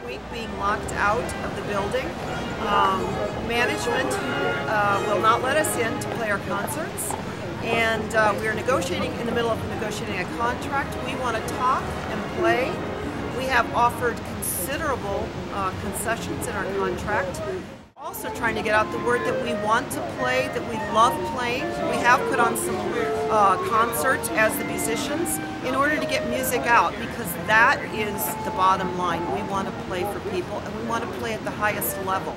week being locked out of the building. Management will not let us in to play our concerts, and we are negotiating, in the middle of negotiating a contract. We want to talk and play. We have offered considerable concessions in our contract. Also trying to get out the word that we want to play, that we love playing. We have put on some concerts as the musicians in order to get music out, because that is the bottom line. We want to play for people, and we want to play at the highest level.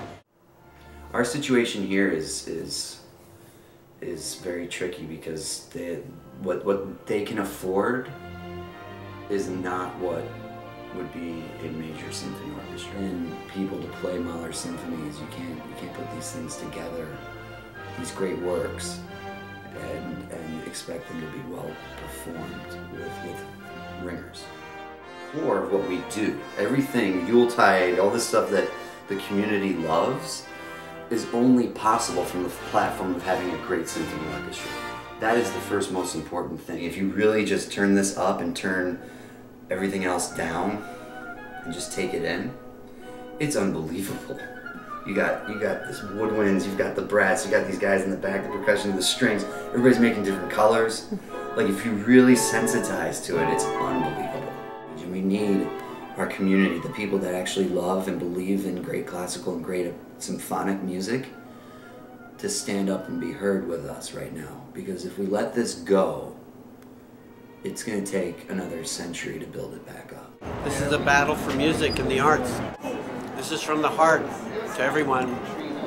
Our situation here is very tricky because what they can afford is not what would be a major symphony orchestra. And people to play Mahler symphonies, you can't put these things together, these great works, and expect them to be well performed with ringers. Core of what we do, everything, Yuletide, all this stuff that the community loves, is only possible from the platform of having a great symphony orchestra. That is the first most important thing. If you really just turn this up and turn everything else down and just take it in, it's unbelievable. You got this woodwinds, you've got the brass, you got these guys in the back, the percussion, the strings, everybody's making different colors. Like, if you really sensitize to it, it's unbelievable. We need our community, the people that actually love and believe in great classical and great symphonic music, to stand up and be heard with us right now. Because if we let this go, it's going to take another century to build it back up. This is a battle for music and the arts. This is from the heart to everyone.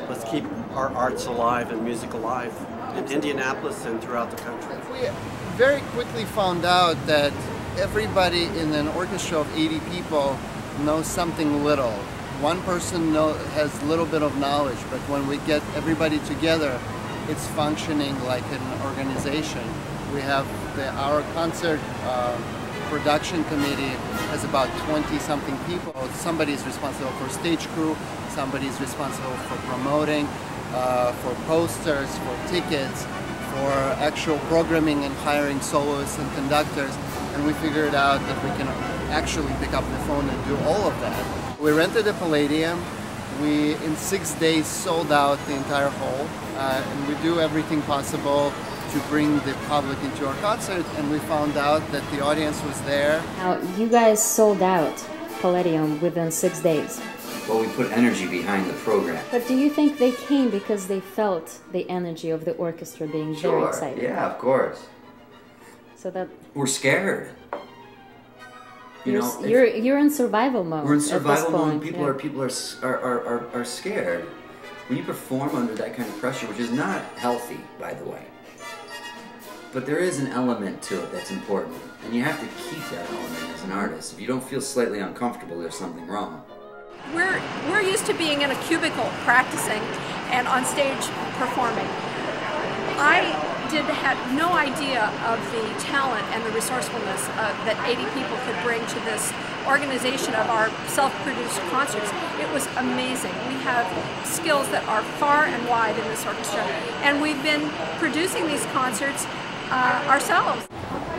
Let's keep our arts alive and music alive in Indianapolis and throughout the country. We very quickly found out that everybody in an orchestra of 80 people knows something little. One person has a little bit of knowledge, but when we get everybody together, it's functioning like an organization. We have our concert production committee has about 20-something people. Somebody is responsible for stage crew, somebody is responsible for promoting, for posters, for tickets, for actual programming and hiring soloists and conductors. And we figured out that we can actually pick up the phone and do all of that. We rented a Palladium. We, in 6 days, sold out the entire hall. And we do everything possible to bring the public into our concert, and we found out that the audience was there. Now, you guys sold out Palladium within 6 days. Well, we put energy behind the program. But do you think they came because they felt the energy of the orchestra being very excited? Yeah, of course. So that we're scared. You're in survival mode. We're in survival mode. Point. People are scared. When you perform under that kind of pressure, which is not healthy, by the way. But there is an element to it that's important, and you have to keep that element as an artist. If you don't feel slightly uncomfortable, there's something wrong. We're used to being in a cubicle practicing and on stage performing. I had no idea of the talent and the resourcefulness that 80 people could bring to this organization of our self-produced concerts. It was amazing. We have skills that are far and wide in this orchestra, and we've been producing these concerts ourselves.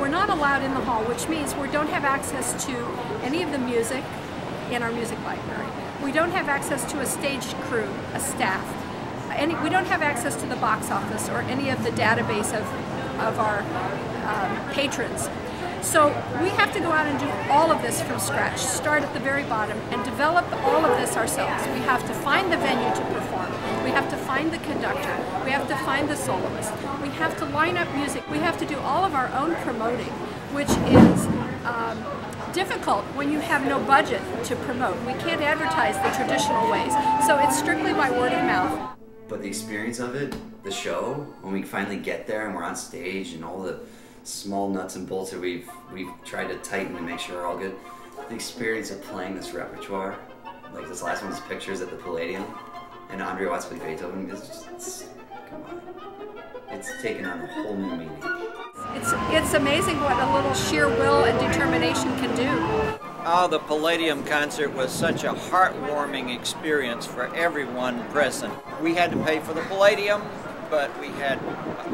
We're not allowed in the hall, which means we don't have access to any of the music in our music library. We don't have access to a stage crew, a staff. We don't have access to the box office or any of the database of our patrons. So we have to go out and do all of this from scratch, start at the very bottom, and develop all of this ourselves. We have to find the venue to perform. We have to find the conductor. We have to find the soloist. We have to line up music. We have to do all of our own promoting, which is difficult when you have no budget to promote. We can't advertise the traditional ways, so it's strictly by word of mouth. But the experience of it, the show, when we finally get there and we're on stage and all the small nuts and bolts that we've tried to tighten and make sure are all good, the experience of playing this repertoire, like this last one's Pictures at the Palladium, and Andre Watts played Beethoven, come on. It's taken on a whole new meaning. It's amazing what a little sheer will and determination can do. Oh, the Palladium concert was such a heartwarming experience for everyone present. We had to pay for the Palladium, but we had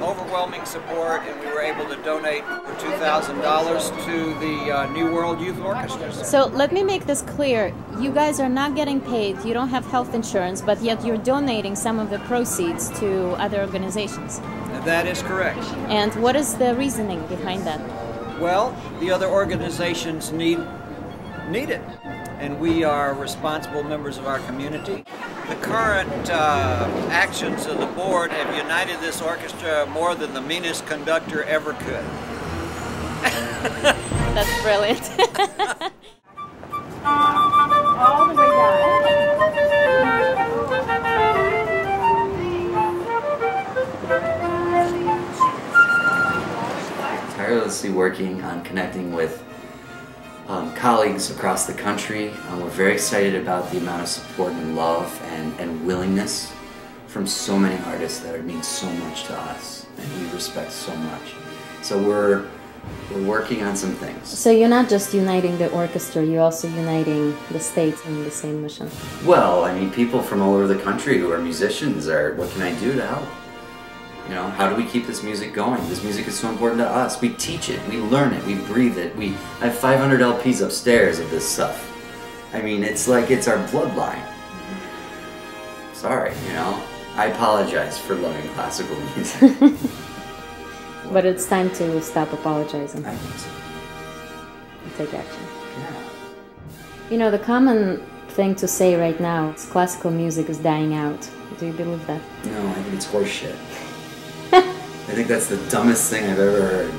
overwhelming support, and we were able to donate $2,000 to the New World Youth Orchestras. So let me make this clear. You guys are not getting paid, you don't have health insurance, but yet you're donating some of the proceeds to other organizations. That is correct. And what is the reasoning behind that? Well, the other organizations need it, and we are responsible members of our community. The current actions of the board have united this orchestra more than the meanest conductor ever could. That's brilliant. All the way down. Tirelessly working on connecting with colleagues across the country. We're very excited about the amount of support and love and willingness from so many artists that mean so much to us and we respect so much. So we're working on some things. So you're not just uniting the orchestra, you're also uniting the states in the same mission. Well, I mean, people from all over the country who are musicians are, what can I do to help? You know, how do we keep this music going? This music is so important to us. We teach it, we learn it, we breathe it. I have 500 LPs upstairs of this stuff. I mean, it's like it's our bloodline. Sorry, you know? I apologize for loving classical music. But it's time to stop apologizing. I think so. And take action. Yeah. You know, the common thing to say right now is classical music is dying out. Do you believe that? No, I think it's horseshit. I think that's the dumbest thing I've ever heard.